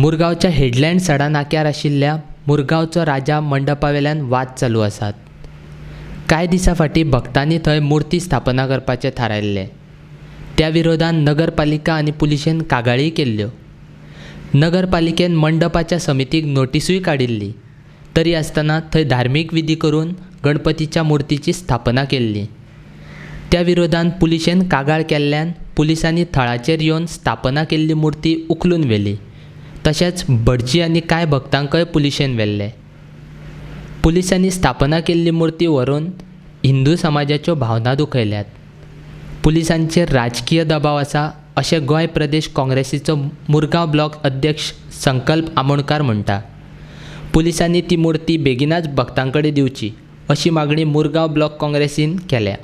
मुरगांवच्या headland सडा नाक्यार आशिल्ल्या मुरगांवचो राजा मंडपावेल्यान वाद चालू आसात। कांय दिसां फाटीं भक्तांनी थंय मुर्ती स्थापना करपाचें थारायल्लें। त्या विरोधान नगरपालिका आनी पुलिशेन कागाळी केल्ल्यो। नगरपालिकेन मंडपाच्या समितीक नोटीसूय काडिल्ली, तरी आसतना थंय धार्मीक विधी करून गणपतीच्या मुर्तीची स्थापना केल्ली। त्या विरोधान पुलिशेन कागाळ केल्ल्यान पुलिसांनी थळाचेर येवन स्थापना केल्ली मुर्ती उखलून व्हेली। तशेंच भटजी आनी कांय भक्तांकय पुलिशेन व्हेल्ले। पुलिसांनी स्थापना केल्ली मुर्ती व्हरून हिंदू समाजाच्यो भावना दुखयल्यात। पुलिसांचेर राजकीय दबाव आसा अशें गोंय प्रदेश काँग्रेसीचो मुरगांव ब्लॉक अध्यक्ष संकल्प आमोणकार म्हणटा। पुलिसांनी ती मुर्ती बेगिनाच भक्तांकडे दिवची अशी मागणी मुरगांव ब्लॉक काँग्रेसीन केल्या।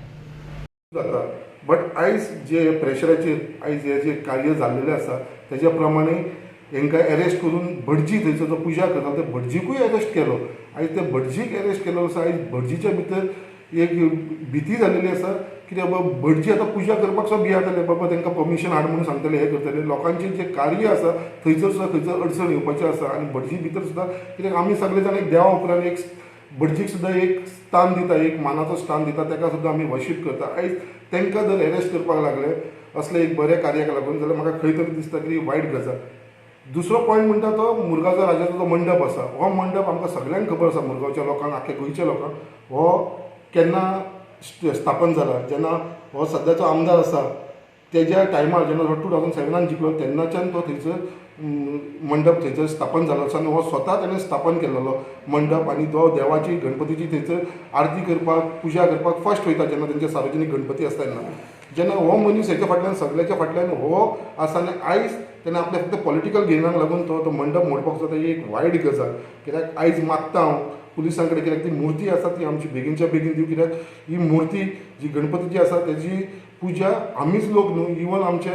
बट आयज जे प्रेशराचेर आयज हे जे कार्य जाल्लेलें आसा तेज्या प्रमाणे हांकां अरेस्ट करून भटजी थंयचो जो पुजा करता ते भटजीकूय अरेस्ट केलो। आयज ते भटजीक अरेस्ट केलो आसा। आयज भटजीच्या भितर एक भिती जाल्लेली आसा की बाबा भटजी आतां पुजा करपाक सुद्दां भियेतले, बाबा तांकां परमिशन हाड म्हणून सांगतले, हे करतले। लोकांचें जें कार्य आसा थंयसर सुद्दां खंयसर अडचण येवपाचें आसा आनी भटजी भितर सुद्दां कित्याक आमी सगळे जाण एक देवा उपरांत एक भटजीक सुद्दां एक स्थान दिता, एक मानाचो स्थान दिता, ताका सुद्दां आमी वर्शीप करता। आयज तांकां जर अरेस्ट करपाक लागले असले एक बऱ्या कार्याक लागून जाल्यार म्हाका खंय तरी दिसता की वायट गजाल। दुसरो पॉयंट म्हणटा तो मुरगांवचो राजाचो जो मंडप आसा, हो मंडप आमकां सगळ्यांक खबर आसा, मुरगांवच्या लोकांक, आख्या गोंयच्या लोकांक। हो केन्ना स्थापन जाला, जेन्ना हो सद्याचो आमदार आसा तेज्या टायमार जेन्ना 2007 जिखलो तेन्नाच्यान तो थंयसर मंडप थंयसर स्थापन जालो आसा आनी हो स्वता ताणें स्थापन केल्लो मंडप। आनी तो देवाची गणपतीची थंयसर आरती करपाक, पुजा करपाक फर्स्ट वयता जेन्ना तेंचे सार्वजनीक गणपती आसता तेन्ना। जेन्ना हो मनीस हेच्या फाटल्यान सगळ्याच्या फाटल्यान हो आसा आनी आयज तेन्ना आपल्या फक्त पॉलिटिकल गेनाक लागून तो मंडप मोडपाक सोदता, ही एक वायट गजाल। कित्याक आयज मागता हांव पुलिसां कडेन, कित्याक ती मुर्ती आसा ती आमची बेगीनच्या बेगीन दिवं। कित्याक ही मुर्ती जी गणपतीची आसा तेजी पुजा आमीच लोक न्हू, इवन आमच्या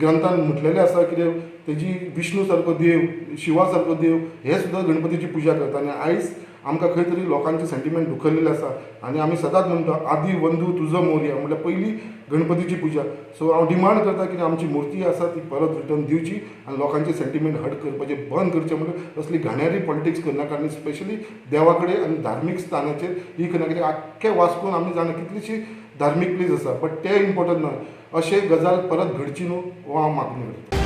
ग्रंथान म्हटलेलें आसा कितें तेजी विष्णू सारको देव, शिवा सारको देव हे सुद्दां गणपतीची पुजा करता। आनी आयज आमकां खंय तरी लोकांचे सेंटिमेंट दुखयलेले आसा आनी आमी सदांच म्हणटा आदी बंधू तुझो मोरया, म्हळ्यार पयली गणपतीची पुजा। सो हांव डिमांड करता की आमची मुर्ती आसा ती परत रिटर्न दिवची आनी लोकांचे सेंटिमेंट हट करपाचे बंद करचे। म्हणजे असली घाणेरी पॉलिटिक्स करनाका आनी स्पेशली देवा कडेन आनी धार्मीक स्थानाचेर ही करना। कित्याक आख्खे वास्कोन आमी जाणा कितलीशी धार्मीक प्लेस आसा, बट ते इम्पॉर्टंट ना, अशें गजाल परत घडची न्हू हो हांव मागणी करता।